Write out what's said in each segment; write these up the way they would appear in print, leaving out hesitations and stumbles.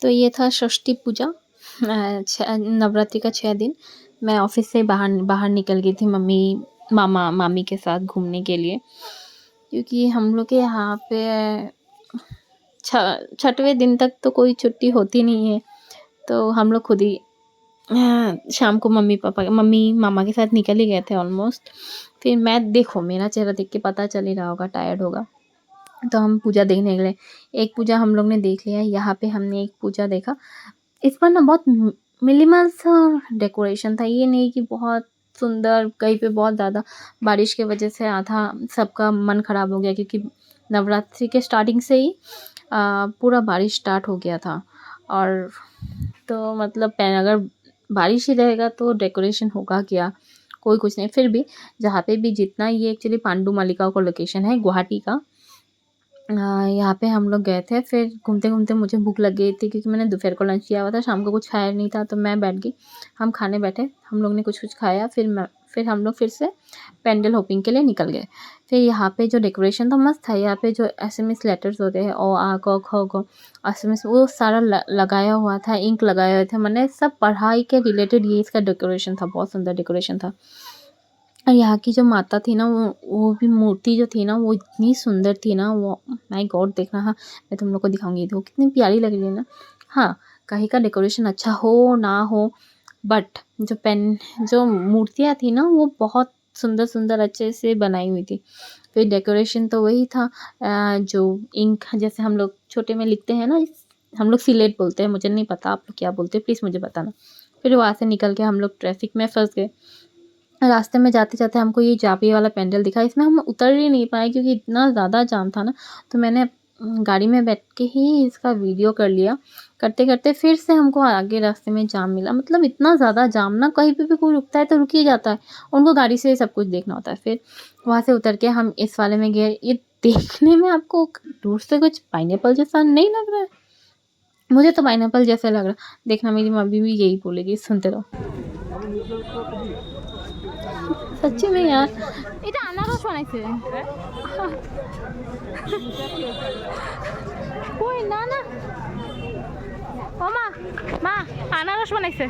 तो ये था षष्ठी पूजा। नवरात्रि का 6 दिन मैं ऑफिस से बाहर बाहर निकल गई थी मम्मी मामा मामी के साथ घूमने के लिए, क्योंकि हम लोग के यहाँ पे छठवें दिन तक तो कोई छुट्टी होती नहीं है। तो हम लोग खुद ही शाम को मम्मी मामा के साथ निकल ही गए थे ऑलमोस्ट। फिर मैं देखो मेरा चेहरा देख के पता चल ही रहा होगा, टायर्ड होगा। तो हम पूजा देखने गए। एक पूजा हम लोग ने देख लिया। यहाँ पे हमने एक पूजा देखा। इस पर ना बहुत मिनिमल सा डेकोरेशन था। ये नहीं कि बहुत सुंदर, कहीं पे बहुत ज़्यादा बारिश की वजह से आधा सबका मन ख़राब हो गया, क्योंकि नवरात्रि के स्टार्टिंग से ही पूरा बारिश स्टार्ट हो गया था। और तो मतलब अगर बारिश ही रहेगा तो डेकोरेशन होगा क्या, कोई कुछ नहीं। फिर भी जहाँ पे भी जितना, ये एक्चुअली पांडु मालिका का लोकेशन है गुवाहाटी का। यहाँ पे हम लोग गए थे। फिर घूमते घूमते मुझे भूख लग गई थी, क्योंकि मैंने दोपहर को लंच किया हुआ था, शाम को कुछ खाया नहीं था। तो मैं बैठ गई, हम खाने बैठे, हम लोग ने कुछ कुछ खाया। फिर हम लोग फिर से पेंडल होपिंग के लिए निकल गए। फिर यहाँ पे जो डेकोरेशन था मस्त था। यहाँ पे जो SMS लेटर्स होते हैं, ओ आ क ख ग, SMS, वो सारा लगाया हुआ था, इंक लगाए हुए थे। मैंने सब पढ़ाई के रिलेटेड ये इसका डेकोरेशन था, बहुत सुंदर डेकोरेशन था। और यहाँ की जो माता थी ना, वो भी मूर्ति जो थी ना, वो इतनी सुंदर थी ना, वो माय गॉड, देखना। हाँ, मैं तुम लोग को दिखाऊंगी, वो कितनी प्यारी लग रही है ना। हाँ, कहीं का डेकोरेशन अच्छा हो ना हो, बट जो मूर्तियाँ थी ना, वो बहुत सुंदर सुंदर अच्छे से बनाई हुई थी। फिर डेकोरेशन तो वही था। जो इंक जैसे हम लोग छोटे में लिखते हैं ना, हम लोग सिलेट बोलते हैं, मुझे नहीं पता आप लोग क्या बोलते हैं, प्लीज़ मुझे बताना। फिर वहाँ से निकल के हम लोग ट्रैफिक में फंस गए। रास्ते में जाते-जाते हमको ये जापी वाला पेंडल दिखा। इसमें हम उतर ही नहीं पाए, क्योंकि इतना ज़्यादा जाम था ना। तो मैंने गाड़ी में बैठ के ही इसका वीडियो कर लिया। करते-करते फिर से हमको आगे रास्ते में जाम मिला। मतलब इतना ज़्यादा जाम ना, कहीं पे भी कोई रुकता है तो रुक ही जाता है। उनको गाड़ी से सब कुछ देखना होता है। फिर वहाँ से उतर के हम इस वाले में गए। ये देखने में आपको दूर से कुछ पाइनएप्पल जैसा नहीं लग रहा है? मुझे तो पाइनएप्पल जैसा लग रहा। देखना, मेरी मम्मी भी यही बोलेगी, सुनते रहो। सच्ची में यार, এটা আনারস বানাইছে। কই না না, ও মা, মা আনারস বানাইছে।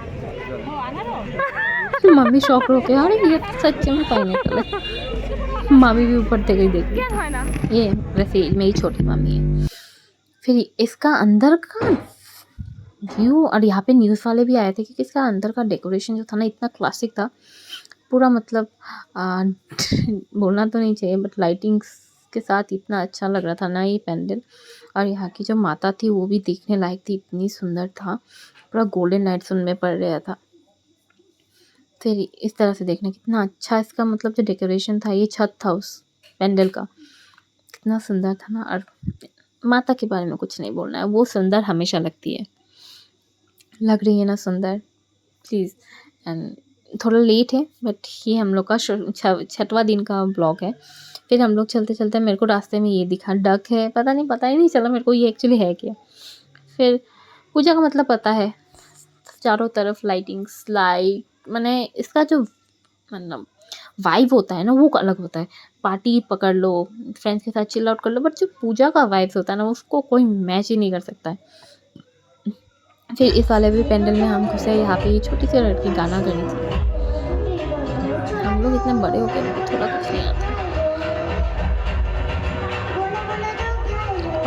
ও আনারস। मम्मी शौक रो के, अरे ये सच्ची में पाइनएप्पल है। मम्मी भी ऊपर से गई देखी। क्या है ना, ये वैसे मेरी छोटी मम्मी है। फिर इसका अंदर का व्यू, और यहाँ पे न्यूज़ वाले भी आए थे, क्योंकि इसका अंदर का डेकोरेशन जो था ना, इतना क्लासिक था पूरा। मतलब बोलना तो नहीं चाहिए, बट लाइटिंग्स के साथ इतना अच्छा लग रहा था ना ये पेंडल। और यहाँ की जो माता थी वो भी देखने लायक थी, इतनी सुंदर था। पूरा गोल्डन लाइट्स उनमें पड़ रहा था। फिर इस तरह से देखना कितना अच्छा इसका, मतलब जो डेकोरेशन था, ये छत था उस पेंडल का, कितना सुंदर था ना। और माता के बारे में कुछ नहीं बोलना है, वो सुंदर हमेशा लगती है। लग रही है ना सुंदर, प्लीज़। एंड थोड़ा लेट है, बट ये हम लोग का छठवां दिन का ब्लॉग है। फिर हम लोग चलते चलते, मेरे को रास्ते में ये दिखा, डक है, पता ही नहीं चला मेरे को ये एक्चुअली है क्या। फिर पूजा का मतलब पता है, चारों तरफ लाइटिंग्स, लाइट, मैंने इसका जो मतलब वाइब होता है ना, वो अलग होता है। पार्टी पकड़ लो, फ्रेंड्स के साथ चिल आउट कर लो, बट जो पूजा का वाइब्स होता है ना, उसको कोई मैच ही नहीं कर सकता है। फिर इस वाले भी पेंडल में हम घुसे। यहाँ पे ये छोटी सी लड़की गाना गा रही थी। हम लोग इतने बड़े हो गए, हमको थोड़ा कुछ नहीं आता।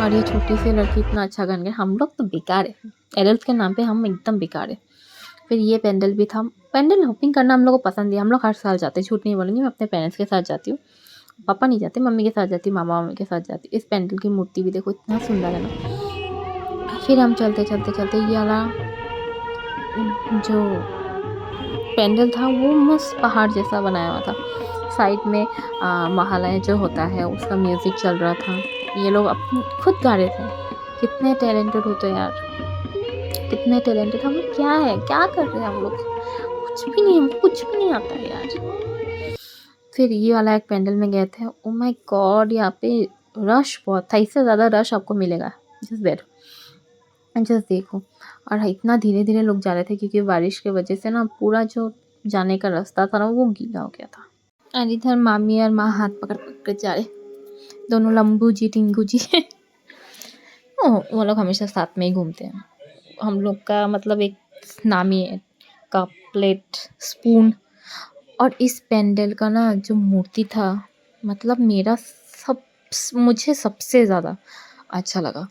और ये छोटी सी लड़की इतना अच्छा गान गया। हम लोग तो बेकार है, एडल्ट के नाम पे हम एकदम बेकार है। फिर ये पेंडल भी था। पेंडल हॉपिंग करना हम लोग को पसंद है, हम लोग हर साल जाते हैं, झूठ नहीं बोलेंगे। मैं अपने पेरेंट्स के साथ जाती हूँ, पापा नहीं जाते, मम्मी के साथ जाती हूँ, मामा मामी के साथ जाती हूँ। इस पेंडल की मूर्ति भी देखो, इतना सुंदर है ना। फिर हम चलते चलते चलते, ये वाला जो पेंडल था वो मस्त पहाड़ जैसा बनाया हुआ था। साइड में महालय जो होता है उसका म्यूज़िक चल रहा था। ये लोग अपने खुद गा रहे थे। कितने टैलेंटेड हो तो यार, कितने टैलेंटेड। हम लोग क्या है, क्या कर रहे हैं हम लोग, कुछ भी नहीं, हमको कुछ भी नहीं आता है यार। फिर ये वाला एक पेंडल में गए थे। ओ माय गॉड, यहाँ पे रश बहुत था, इससे ज़्यादा रश आपको मिलेगा। जस्ट देट, जस्ट देखो। और इतना धीरे धीरे लोग जा रहे थे, क्योंकि बारिश की वजह से ना पूरा जो जाने का रास्ता था ना, वो गीला हो गया था। और इधर मामी और माँ हाथ पकड़ पकड़ जा रहे, दोनों लंबू जी टिंगू जी। वो लोग हमेशा साथ में ही घूमते हैं। हम लोग का मतलब एक नामी है, कप, प्लेट, स्पून। और इस पेंडल का ना जो मूर्ति था, मतलब मेरा सब मुझे सबसे ज़्यादा अच्छा लगा।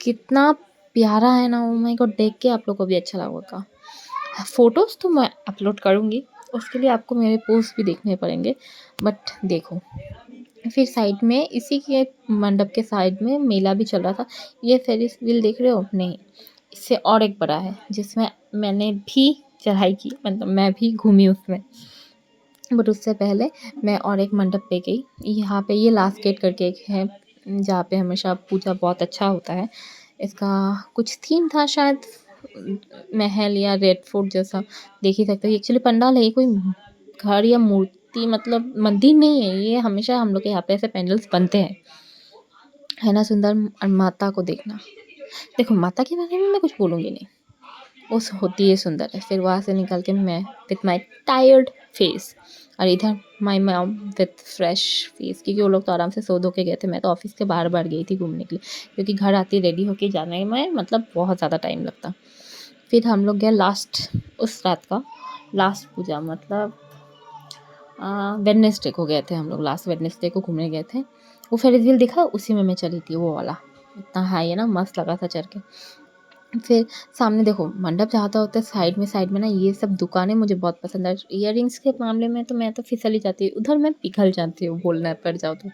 कितना प्यारा है ना, ओ माय गॉड! देख के आप लोग को भी अच्छा लगेगा। फ़ोटोज़ तो मैं अपलोड करूँगी, उसके लिए आपको मेरे पोस्ट भी देखने पड़ेंगे, बट देखो। फिर साइड में इसी के मंडप के साइड में मेला भी चल रहा था। ये फेरिस व्हील देख रहे हो? नहीं, इससे और एक बड़ा है जिसमें मैंने भी चढ़ाई की, मतलब मैं भी घूमी उसमें। बट उससे पहले मैं और एक मंडप पे गई। यहाँ पे ये लास्ट गेट करके एक है, जहाँ पे हमेशा पूजा बहुत अच्छा होता है। इसका कुछ थीम था शायद महल या रेड फोर्ट जैसा, देख ही सकते हो। एक्चुअली पंडाल है, ये कोई घर या मूर्ति मतलब मंदिर नहीं है। ये हमेशा हम लोग के यहाँ पे ऐसे पेंडल्स बनते हैं, है ना सुंदर। और माता को देखना, देखो माता के बारे में मैं कुछ बोलूँगी नहीं, उस होती है सुंदर है। फिर वहाँ से निकल के मैं विथ माई टायर्ड फेस, और इधर my mom with fresh face, क्योंकि वो लोग तो आराम से सो धो के गए थे। मैं तो ऑफिस के बाहर बाहर गई थी घूमने के लिए, क्योंकि घर आती रेडी होके जाने में मतलब बहुत ज़्यादा टाइम लगता। फिर हम लोग गए लास्ट, उस रात का लास्ट पूजा, मतलब वेडनेसडे को गए थे हम लोग। लास्ट वेडनेसडे को घूमने गए थे। वो फेरिस व्हील देखा, उसी में मैं चली थी, वो वाला इतना हाई है ना, मस्त लगा था चढ़ के। फिर सामने देखो मंडप जहाँ होता है, साइड में ना ये सब दुकानें मुझे बहुत पसंद है। इयररिंग्स के मामले में तो मैं तो फिसल ही जाती हूँ, उधर मैं पिघल जाती हूँ बोलना पड़ जाओ तो।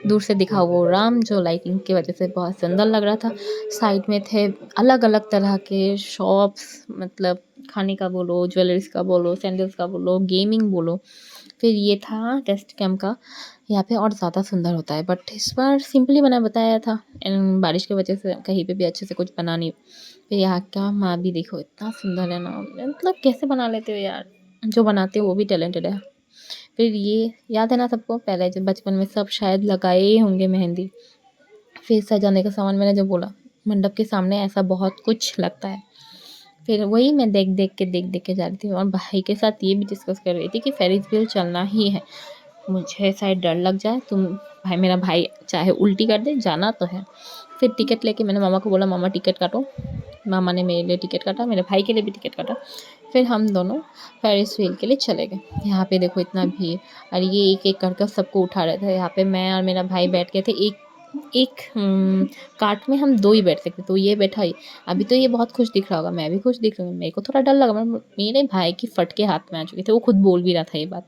दूर से दिखा वो राम, जो लाइटिंग की वजह से बहुत सुंदर लग रहा था। साइड में थे अलग अलग तरह के शॉप्स, मतलब खाने का बोलो, ज्वेलरीज का बोलो, सैंडल्स का बोलो, गेमिंग बोलो। फिर ये था टेस्ट कैम्प का, यहाँ पे और ज़्यादा सुंदर होता है, बट इस बार सिंपली बना बताया था। बारिश की वजह से कहीं पे भी अच्छे से कुछ बना नहीं। फिर यहाँ का माँ भी देखो, इतना सुंदर है ना, मतलब कैसे बना लेते हो यार, जो बनाते हो वो भी टैलेंटेड है। फिर ये याद है ना सबको, पहले जब बचपन में सब शायद लगाए ही होंगे मेहंदी। फिर सजाने का सामान, मैंने जो बोला मंडप के सामने ऐसा बहुत कुछ लगता है। फिर वही मैं देख के जा रही थी, और भाई के साथ ये भी डिस्कस कर रही थी कि फेरिस व्हील चलना ही है। मुझे शायद डर लग जाए, मेरा भाई चाहे उल्टी कर दे, जाना तो है। फिर टिकट लेके मैंने मामा को बोला, मामा टिकट काटो। मामा ने मेरे लिए टिकट काटा, मेरे भाई के लिए भी टिकट काटा। फिर हम दोनों फेरिस व्हील के लिए चले गए। यहाँ पे देखो इतना भीड़, और ये एक एक करके सबको उठा रहे थे। यहाँ पे मैं और मेरा भाई बैठ गए थे एक एक कार्ट में, हम 2 ही बैठ सकते, तो ये बैठा ही। अभी तो ये बहुत खुश दिख रहा होगा, मैं भी खुश दिख रही हूँ। मेरे को थोड़ा डर लगा, मेरे भाई की फटके हाथ में आ चुके थे, वो खुद बोल भी रहा था ये बात,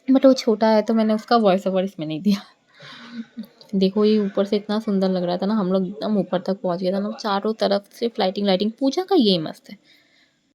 बट वो छोटा है तो मैंने उसका वॉइस ओवर इसमें नहीं दिया। देखो ये ऊपर से इतना सुंदर लग रहा था ना, हम लोग एकदम ऊपर तक पहुंच गए थे ना, चारों तरफ से लाइटिंग। पूजा का यही मस्त है,